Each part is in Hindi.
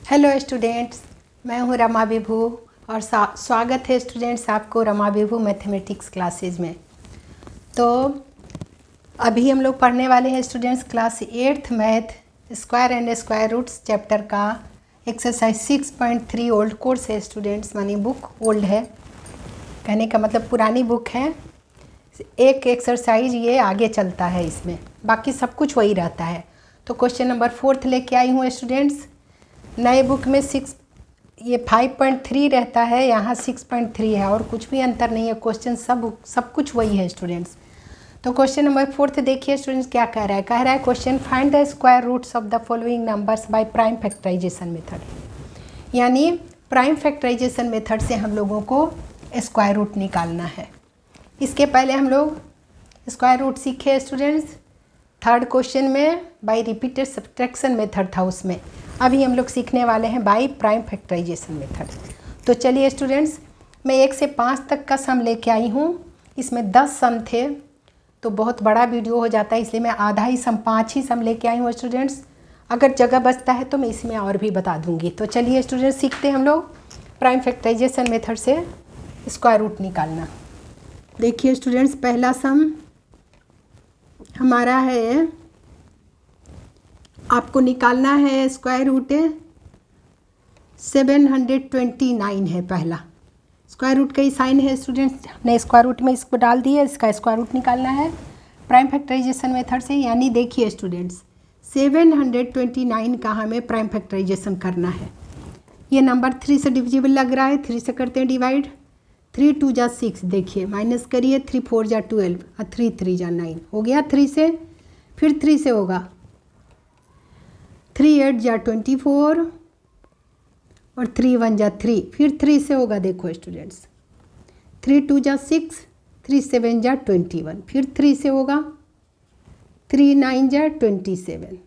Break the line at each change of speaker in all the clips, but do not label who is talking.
हेलो स्टूडेंट्स, मैं हूं रमा विभू और स्वागत है स्टूडेंट्स आपको रमा विभू मैथमेटिक्स क्लासेज में। तो अभी हम लोग पढ़ने वाले हैं students class 8th math square and square roots chapter का एक्सरसाइज 6.3 ओल्ड कोर्स है स्टूडेंट्स, मानी बुक ओल्ड है, कहने का मतलब पुरानी बुक है। एक एक्सरसाइज ये आगे चलता है, इसमें बाकी सब कुछ वही रहता है। तो क्वेश्चन नंबर 4 लेके आई हूँ स्टूडेंट्स। नए बुक में 5.3 रहता है, यहाँ 6.3 है और कुछ भी अंतर नहीं है। क्वेश्चन सब कुछ वही है स्टूडेंट्स। तो क्वेश्चन नंबर 4 देखिए स्टूडेंट्स क्या कह रहा है। Question find the square roots of the following numbers by prime factorization method. यानी प्राइम फैक्टराइजेशन मेथड से हम लोगों को स्क्वायर रूट निकालना है। इसके पहले हम लोग स्क्वायर रूट सीखे स्टूडेंट्स। थर्ड क्वेश्चन में बाय रिपीटेड सब्ट्रैक्शन मेथड था, उसमें अभी हम लोग सीखने वाले हैं बाय प्राइम फैक्टराइजेशन मेथड। तो चलिए स्टूडेंट्स, मैं 1 से 5 तक का सम लेके आई हूँ। इसमें 10 सम थे तो बहुत बड़ा वीडियो हो जाता है, इसलिए मैं आधा ही सम 5 ही सम लेके आई हूँ स्टूडेंट्स। अगर जगह बचता है तो मैं इसमें और भी बता दूँगी। तो चलिए स्टूडेंट्स, सीखते हैं हम लोग प्राइम फैक्टराइजेशन मेथड से स्क्वायर रूट निकालना। देखिए स्टूडेंट्स, पहला सम हमारा है, आपको निकालना है स्क्वायर रूट 729 है। पहला स्क्वायर रूट का ही साइन है स्टूडेंट्स, हमने स्क्वायर रूट में इसको डाल दिया, इसका स्क्वायर रूट निकालना है प्राइम फैक्टराइजेशन मेथड से। यानी देखिए स्टूडेंट्स, 729 का हमें प्राइम फैक्टराइजेशन करना है। ये नंबर 3 से डिविजिबल लग रहा है, 3 से करते हैं डिवाइड। 3 2 जा 6, देखिए माइनस करिए, 3 4 जा 12 और 3 3 जा 9 हो गया 3 से। फिर 3 से होगा 3 8 जा 24 और 3 1 जा 3। फिर 3 से होगा, देखो स्टूडेंट्स, 3 2 जा 6, 3 7 जा 21। फिर 3 से होगा 3 9 जा 27।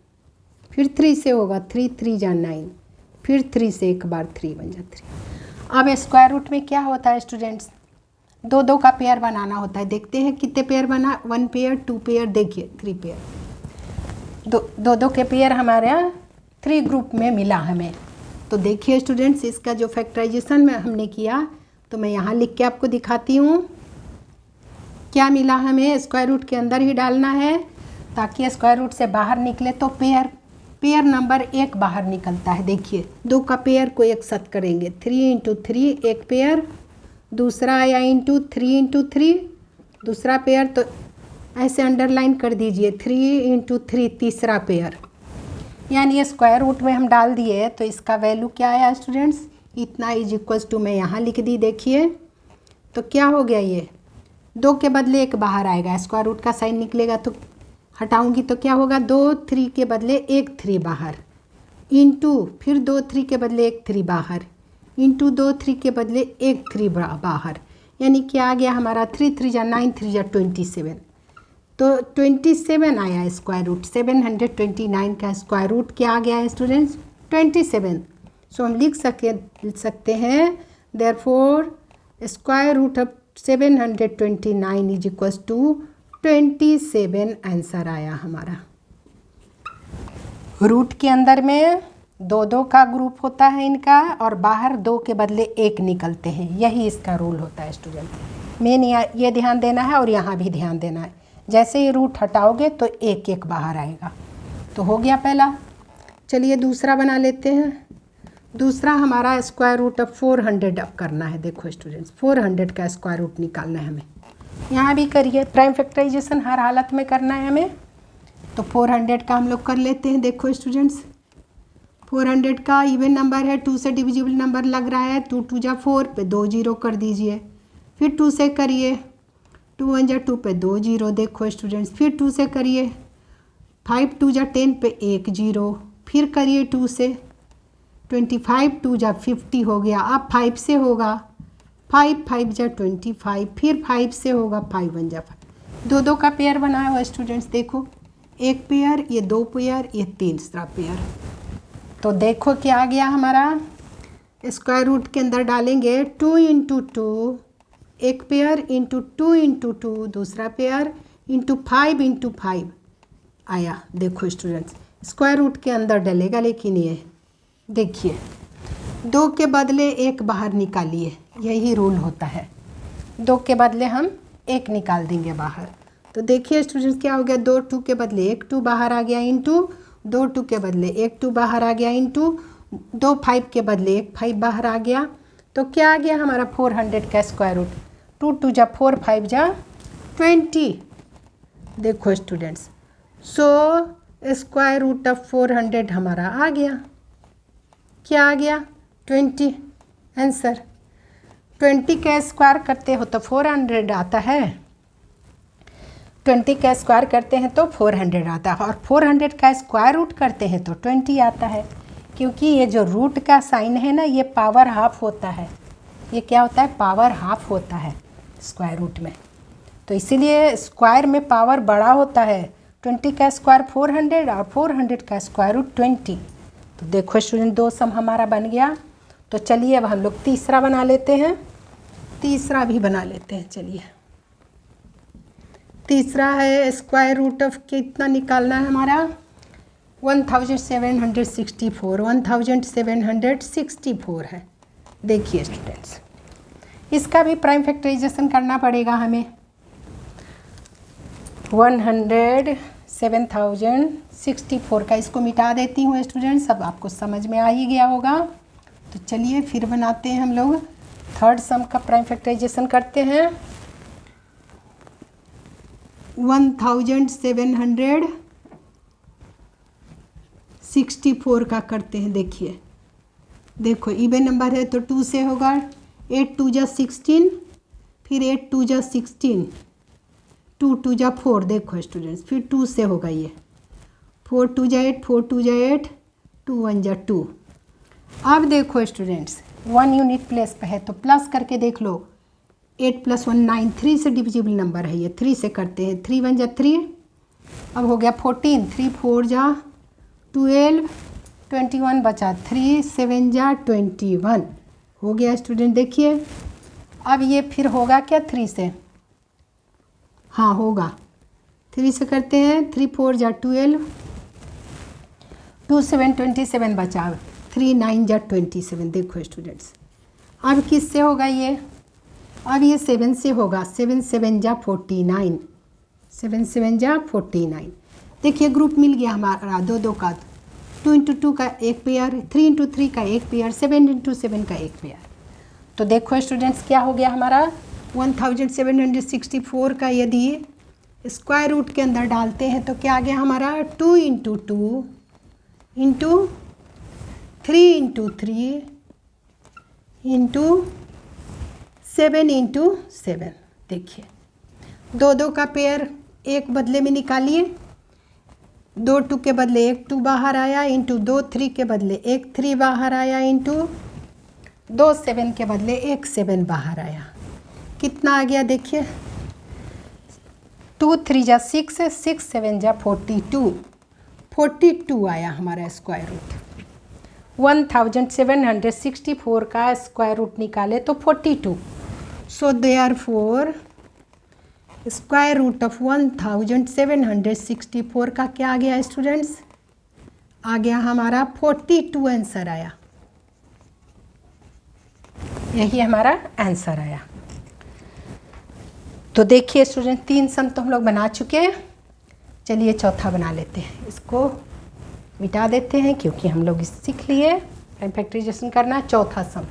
फिर 3 से होगा 3 3 जा 9। फिर 3 से एक बार 3 1 जा 3। अब स्क्वायर रूट में क्या होता है स्टूडेंट्स, 2 2 का पेयर बनाना होता है। देखते हैं कितने पेयर बना, 1 पेयर 2 पेयर, देखिए 3 पेयर, 2 2 के पेयर हमारे यहाँ 3 ग्रुप में मिला हमें। तो देखिए स्टूडेंट्स, इसका जो फैक्टराइजेशन में हमने किया तो मैं यहाँ लिख के आपको दिखाती हूँ। क्या मिला हमें, स्क्वायर रूट के अंदर ही डालना है ताकि स्क्वायर रूट से बाहर निकले तो पेयर नंबर 1 बाहर निकलता है। देखिए 2 का पेयर को एक साथ करेंगे, 3 × 3 एक पेयर, दूसरा आया इंटू 3 × 3 दूसरा पेयर। तो ऐसे अंडरलाइन कर दीजिए, 3 × 3 तीसरा पेयर। यानी ये स्क्वायर रूट में हम डाल दिए तो इसका वैल्यू क्या आया स्टूडेंट्स, इतना इज इक्वल्स टू, मैं यहाँ लिख दी। देखिए तो क्या हो गया, ये 2 के बदले 1 बाहर आएगा, स्क्वायर रूट का साइन निकलेगा तो हटाऊंगी तो क्या होगा, 2 3 के बदले 1 3 बाहर, इंटू फिर 2 3 के बदले 1 3 बाहर, इंटू 2 3 के बदले 1 3 बाहर। यानी क्या आ गया हमारा, 3 3 जा 9, 3 जा 27। तो 27 आया स्क्वायर रूट। 729 का स्क्वायर रूट क्या आ गया है स्टूडेंट्स, 27। सो हम लिख सकते हैं therefore square root of 729 is equals to 27 answer आया हमारा। रूट के अंदर में 2 2 का ग्रुप होता है इनका और बाहर 2 के बदले 1 निकलते हैं, यही इसका रूल होता है स्टूडेंट। मेन ये ध्यान देना है और यहाँ भी ध्यान देना है। जैसे ही रूट हटाओगे तो 1 1 बाहर आएगा। तो हो गया पहला। चलिए दूसरा बना लेते हैं। दूसरा हमारा स्क्वायर रूट ऑफ 400 अब करना है। देखो स्टूडेंट्स, 400 का स्क्वायर रूट निकालना है हमें। यहाँ भी करिए, प्राइम फैक्टराइजेशन हर हालत में करना है हमें। तो 400 का हम लोग कर लेते हैं। देखो स्टूडेंट्स, 400 का इवन नंबर है, 2 से डिविजिबल नंबर लग रहा है, 2 2 जा 4 पे 2 0 कर दीजिए। फिर 2 से करिए, 2 1 जा 2 पे 2 0। देखो स्टूडेंट्स, फिर 2 से करिए, 5 2 जा 10 पे 1 0। फिर करिए 2 से, 25 2 जा 50 हो गया। अब 5 से होगा, 5 5 जा 25। फिर 5 से होगा 5 1 जा 5। 2 2 का पेयर बनाया हुआ स्टूडेंट्स, देखो 1 पेयर, ये 2 पेयर, ये तीसरा पेयर। तो देखो क्या आ गया हमारा, स्क्वायर रूट के अंदर डालेंगे 2 × 2 एक पेयर, इंटू 2 × 2 दूसरा पेयर, इंटू 5 × 5 आया। देखो स्टूडेंट्स, स्क्वायर रूट के अंदर डलेगा लेकिन ये देखिए 2 के बदले 1 बाहर निकालिए, यही रूल होता है। 2 के बदले हम 1 निकाल देंगे बाहर। तो देखिए स्टूडेंट्स क्या हो गया, 2 2 के बदले 1 2 बाहर आ गया, इंटू 2 2 के बदले 1 2 बाहर आ गया, इंटू 2 5 के बदले 1 5 बाहर आ गया। तो क्या आ गया हमारा 400 का स्क्वायर रूट। 2 2 जा 4 5 जा 20। देखो students, so square root of 400 हमारा आ गया। क्या आ गया 20 आंसर। 20 का स्क्वायर करते हो तो 400 आता है, 20 का स्क्वायर करते हैं तो 400 आता है, और 400 का स्क्वायर रूट करते हैं तो 20 आता है। क्योंकि ये जो रूट का साइन है ना, ये पावर हाफ होता है। ये क्या होता है, पावर हाफ होता है स्क्वायर रूट में। तो इसीलिए स्क्वायर में पावर बड़ा होता है। 20 का स्क्वायर 400 और 400 का स्क्वायर रूट 20। तो देखो स्टूडेंट, 2 सम हमारा बन गया। तो चलिए अब हम लोग तीसरा बना लेते हैं, तीसरा भी बना लेते हैं। चलिए तीसरा है स्क्वायर रूट ऑफ कितना निकालना है हमारा, 1764। 1764 है। देखिए स्टूडेंट्स, इसका भी प्राइम फैक्टराइजेशन करना पड़ेगा हमें। 107,064 का इसको मिटा देती हूँ स्टूडेंट्स, अब आपको समझ में आ ही गया होगा। तो चलिए फिर बनाते हैं हम लोग, थर्ड सम का प्राइम फैक्टराइजेशन करते हैं। 1764 का करते हैं। देखिए देखो इवन नंबर है तो 2 से होगा, 8 2 जा 16, फिर 8 2 जा 16, 2 2 जा 4। देखो स्टूडेंट्स, फिर 2 से होगा ये, 4 2 जा 8, 4 2 जा 8, 2 1 जा 2। अब देखो स्टूडेंट्स, 1 यूनिट प्लेस पे है तो प्लस करके देख लो। 8 + 1 9, 3 से डिविजिबल नंबर है ये, 3 से करते हैं। 3 1 जा 3, अब हो गया 14, 3 4 जा 12, 21 बचा 3 7 जा 21 हो गया स्टूडेंट। देखिए अब ये फिर होगा क्या 3 से, हाँ होगा 3 से करते हैं। 3 4 जा 12, 2 7 27 बचा, 3 9 जा 27। देखो स्टूडेंट्स, अब किससे होगा ये, अब ये 7 से होगा। 7 7 जा 49, 7 7 जा 49। देखिए ग्रुप मिल गया हमारा 2 2 का, 2 × 2 का एक पेयर, 3 × 3 का एक पेयर, 7 × 7 का एक पेयर। तो देखो स्टूडेंट्स क्या हो गया हमारा, 1764 का यदि स्क्वायर रूट के अंदर डालते हैं तो क्या आ गया हमारा, 2 × 2 इंटू 3 × 3 इंटू 7 × 7। देखिए 2 2 का पेयर एक बदले में निकालिए, 2 2 के बदले 1 2 बाहर आया, इंटू 2 3 के बदले 1 3 बाहर आया, इंटू 2 7 के बदले 1 7 बाहर आया। कितना आ गया देखिए, 2 3 जा 6, 6 7 जा 42, 42 आया हमारा स्क्वायर रूट। 1764 का स्क्वायर रूट निकाले तो 42। So therefore square root of 1764 का क्या आ गया स्टूडेंट्स, आ गया हमारा 42 आंसर आया। यही हमारा आंसर आया। तो देखिए स्टूडेंट, 3 सम तो हम लोग बना चुके हैं। चलिए चौथा बना लेते हैं, इसको मिटा देते हैं क्योंकि हम लोग सीख लिए प्राइम फैक्टराइजेशन करना। चौथा सम,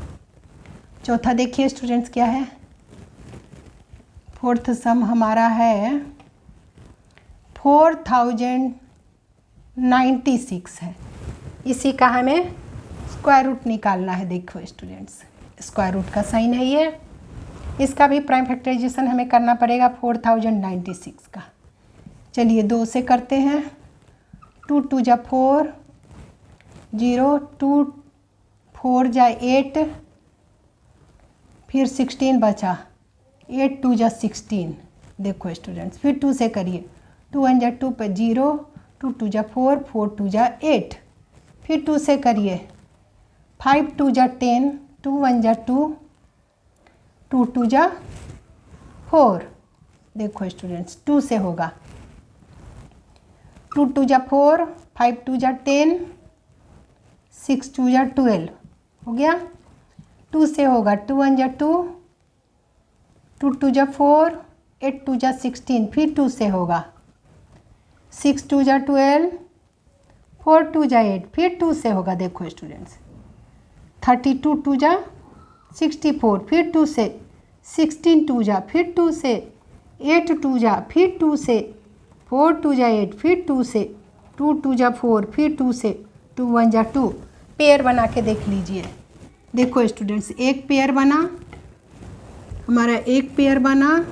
चौथा देखिए स्टूडेंट्स क्या है, फोर्थ सम हमारा है 4096 है। इसी का हमें स्क्वायर रूट निकालना है। देखो स्टूडेंट्स, स्क्वायर रूट का साइन है ये, इसका भी प्राइम फैक्टराइजेशन हमें करना पड़ेगा 4096 का। चलिए 2 से करते हैं, 2 2 जा 4, 0 2 4 जा 8, फिर 16 बचा, 8 2 जा 16। देखो स्टूडेंट्स, फिर 2 से करिए, 2 1 जा 2 पर 0, 2 2 जा 4, 4 2 जा 8, फिर 2 से करिए, 5 2 जा 10, 2 1 जा 2, 2 2 जा 4। देखो स्टूडेंट्स 2 से होगा, 2 2 जा 4, 5 2 जा 10, 6 2 जा 12 हो गया। 2 से होगा 2 1 जा 2, 2 2 जा 4, 8 2 जा 16, फिर 2 से होगा 6 2 जा 12, 4 2 जा 8, फिर 2 से होगा। देखो स्टूडेंट्स 32 2 जा 64, फिर 2 से 16 2 जा, फिर 2 से 8 2 जा, फिर 2 से 4 2 जा 8, फिर 2 से 2 2 जा 4, फिर 2 से 2 1 जा 2। पेयर बना के देख लीजिए। देखो स्टूडेंट्स एक पेयर बना हमारा, एक पेयर बना,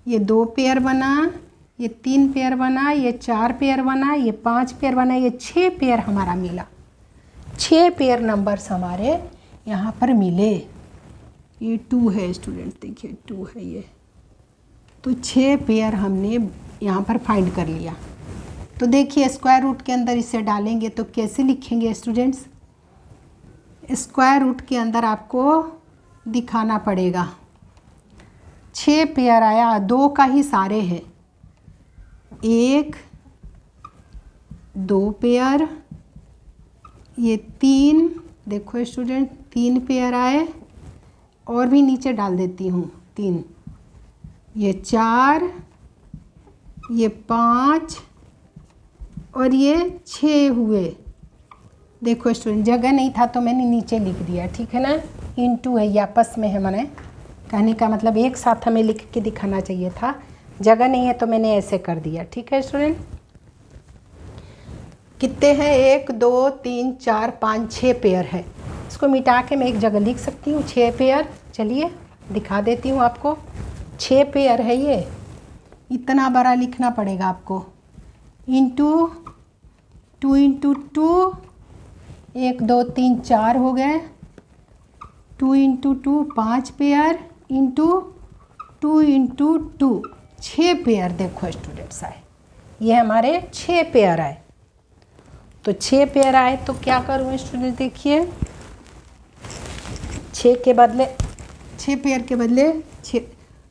ये 2 पेयर बना, ये 3 पेयर बना, ये 4 पेयर बना, ये 5 पेयर बना, ये 6 पेयर हमारा मिला। 6 पेयर नंबर्स हमारे यहाँ पर मिले। ये 2 है स्टूडेंट्स, देखिए 2 है ये। तो 6 पेयर हमने यहाँ पर फाइंड कर लिया। तो देखिए स्क्वायर रूट के अंदर इसे डालेंगे तो कैसे लिखेंगे स्टूडेंट्स? स्क्वायर रूट के अंदर आपको दिखाना पड़ेगा। 6 पेयर आया, 2 का ही सारे हैं। 1 2 पेयर, ये 3, देखो स्टूडेंट 3 पेयर आए, और भी नीचे डाल देती हूँ 3, ये 4, ये 5 और ये 6 हुए। देखो स्टूडेंट जगह नहीं था तो मैंने नीचे लिख दिया, ठीक है ना। इनटू है, ये आपस में है, मैंने कहने का मतलब एक साथ हमें लिख के दिखाना चाहिए था, जगह नहीं है तो मैंने ऐसे कर दिया, ठीक है स्टूडेंट। कितने हैं? 1 2 3 4 5 6 पेयर है। इसको मिटा के मैं एक जगह लिख सकती हूँ 6 पेयर। चलिए दिखा देती हूँ आपको। 6 पेयर है ये, इतना बड़ा लिखना पड़ेगा आपको। इंटू 2 इंटू 2, 1 2 3 4 हो गए। 2 into 2 5 pair, into 2 into 2 6 pair. देखो स्टूडेंट्स आए, ये हमारे 6 पेयर आए। तो 6 पेयर आए तो क्या करूँ स्टूडेंट? देखिए 6 के बदले 6 पेयर के बदले 6,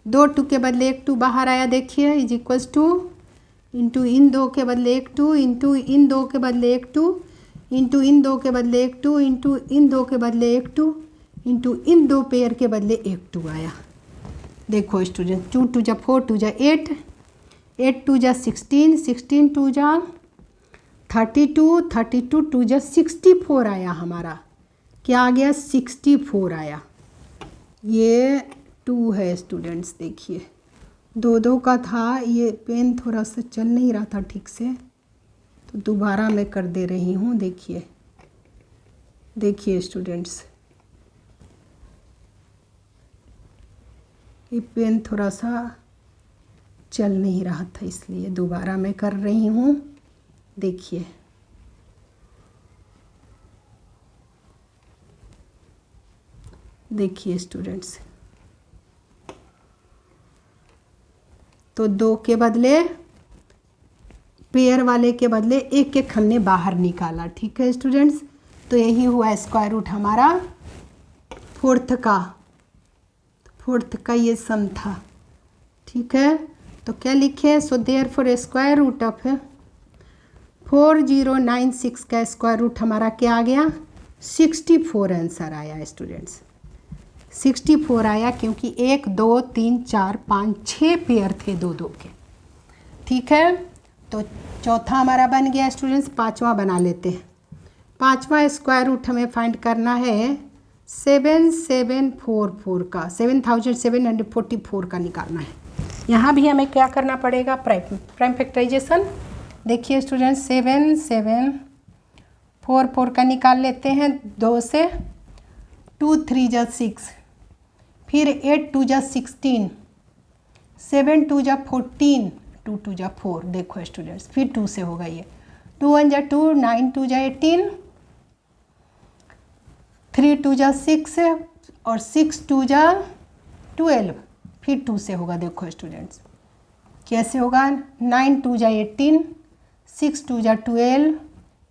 2 2 के बदले 1 2 बाहर आया, देखिए इज इक्वल्स टू, इंटू इन 2 के बदले 1 2, इंटू इन 2 के बदले 1 2, इंटू इन 2 के बदले 1 2, इंटू इन 2 के बदले 1 2, इंटू इन 2 पेयर के बदले 1 2 आया। देखो स्टूडेंट 2 2 जा 4 2 जा 8, 8 2 जा 16, 16 2 जा 32, 32 2 जा 64 आया हमारा। क्या आ गया? 64 आया। ये 2 है स्टूडेंट्स। देखिए 2 2 का था, ये पेन थोड़ा सा चल नहीं रहा था ठीक से, तो दोबारा मैं कर दे रही हूँ। देखिए देखिए स्टूडेंट्स, ये पेन थोड़ा सा चल नहीं रहा था, इसलिए दोबारा मैं कर रही हूँ। देखिए देखिए स्टूडेंट्स, तो 2 के बदले, पेयर वाले के बदले एक एक हमने बाहर निकाला, ठीक है स्टूडेंट्स। तो यही हुआ स्क्वायर रूट हमारा फोर्थ का ये सम था, ठीक है। तो क्या लिखे? So therefore square root of 4096 का स्क्वायर रूट हमारा क्या आ गया? 64 आंसर आया स्टूडेंट्स। 64 आया क्योंकि 1 2 3 4 5 6 पेयर थे 2 2 के, ठीक है। तो चौथा हमारा बन गया स्टूडेंट्स। पांचवा बना लेते हैं। पांचवा स्क्वायर रूट हमें फाइंड करना है 7744 का, 7744 का निकालना है। यहाँ भी हमें क्या करना पड़ेगा? Prime factorisation. देखिए स्टूडेंट 7744 का निकाल लेते हैं 2 से। 2 3 जा 6, फिर 8 2 जा 16, 7 2 जा 14, 2 2 जा 4। देखो स्टूडेंट्स फिर 2 से होगा ये। 2 1 जा 2, 9 2 जा 18, 3 2 जा 6 और 6 2 जा 12, फिर 2 से होगा। देखो स्टूडेंट्स कैसे होगा? 9 2 जा 18, 6 2 जा 12,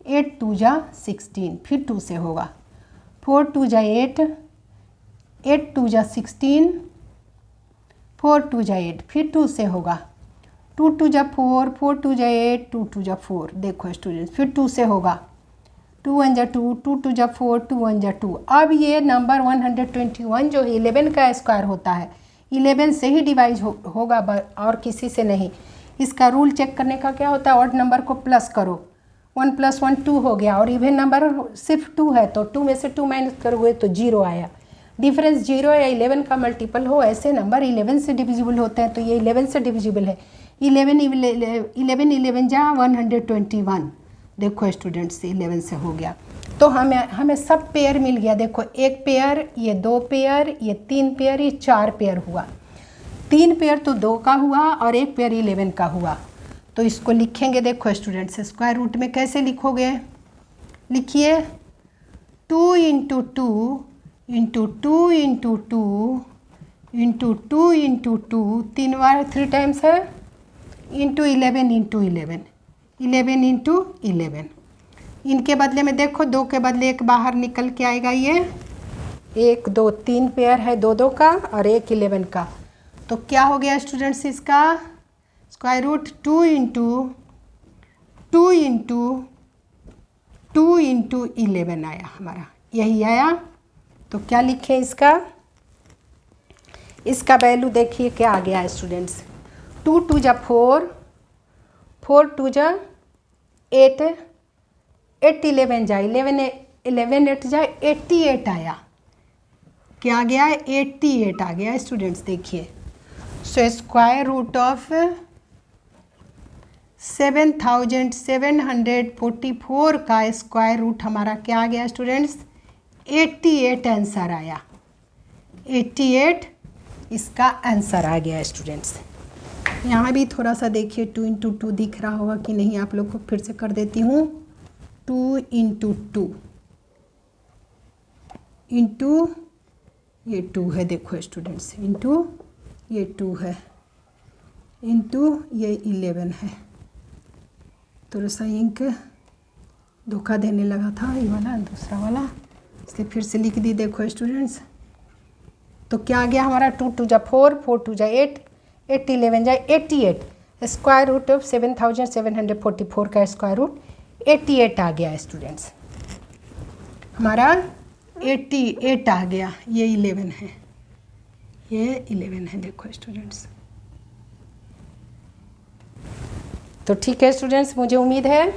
8 2 जा 16, फिर 2 से होगा। 4 2 जा 8, 8 2 जा 16, 4 2 जा 8, फिर 2 से होगा। 2 2 जा 4, 4 2 जा 8, 2 2 जा 4। देखो स्टूडेंट्स फिर 2 से होगा। 2 1 जा 2, 2 2 जा 4, 2 1 जा 2। अब ये नंबर 121 जो है 11 का स्क्वायर होता है, 11 से ही डिवाइड होगा और किसी से नहीं। इसका रूल चेक करने का क्या होता है, ऑड नंबर को प्लस करो, 1 + 1 2 हो गया, और इवन नंबर सिर्फ 2 है तो 2 में से 2 माइनस करोगे तो 0 आया। डिफरेंस 0 या 11 का मल्टीपल हो, ऐसे नंबर 11 से डिविजिबल होते हैं, तो ये 11 से डिविजिबल है। 11 जा 121। देखो स्टूडेंट्स 11 से हो गया, तो हमें सब पेयर मिल गया। देखो एक पेयर, ये 2 पेयर, ये 3 पेयर, ये 4 पेयर हुआ। 3 पेयर तो 2 का हुआ और 1 पेयर 11 का हुआ। तो इसको लिखेंगे, देखो स्टूडेंट्स स्क्वायर रूट में कैसे लिखोगे, लिखिए 2 × 2 × 2 × 2 × 2 × 2, 3 बार 3 टाइम्स है, इंटू 11 × 11, 11 × 11। इनके बदले में देखो 2 के बदले 1 बाहर निकल के आएगा, ये 1 2 3 पेयर है 2 2 का और 1 11 का। तो क्या हो गया स्टूडेंट्स, इसका स्क्वायर रूट 2 × 2 × 2 × 11 आया हमारा, यही आया। तो क्या लिखें इसका वैल्यू देखिए क्या आ गया स्टूडेंट्स, 2 2 जा 4, 4 2 जा 8, 8 11 जा 11, 11 8 जा 88 आया। क्या आ गया, 88 आ गया स्टूडेंट्स। देखिए सो स्क्वायर रूट ऑफ 7744 का स्क्वायर रूट हमारा क्या आ गया स्टूडेंट्स, 88 आंसर आया। 88 इसका आंसर आ गया स्टूडेंट्स। यहाँ भी थोड़ा सा देखिए 2 × 2 दिख रहा होगा कि नहीं, आप लोग को फिर से कर देती हूँ। 2 × 2 इंटू ये 2 है, देखो स्टूडेंट्स, इंटू ये 2 है, इंटू ये 11 है। थोड़ा सा इंक धोखा देने लगा था, ये वाला दूसरा वाला, इसलिए फिर से लिख दी। देखो स्टूडेंट्स तो क्या आ गया हमारा, 2 2 जा 4, 4 2 जा 8, 8 11 जा 88। स्क्वायर रूट ऑफ 7744 का स्क्वायर रूट 88 आ गया स्टूडेंट्स। हमारा 88 आ गया, ये 11 है, ये 11 है। देखो स्टूडेंट्स तो ठीक है स्टूडेंट्स, मुझे उम्मीद है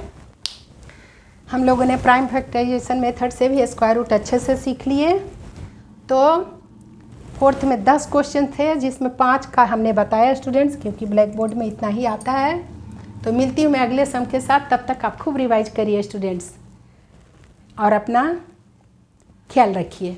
हम लोगों ने प्राइम फैक्टराइजेशन मेथड से भी स्क्वायर रूट अच्छे से सीख लिए। तो 4th में 10 क्वेश्चन थे जिसमें 5 का हमने बताया स्टूडेंट्स, क्योंकि ब्लैक बोर्ड में इतना ही आता है। तो मिलती हूँ मैं अगले सम के साथ, तब तक आप खूब रिवाइज करिए स्टूडेंट्स और अपना ख्याल रखिए।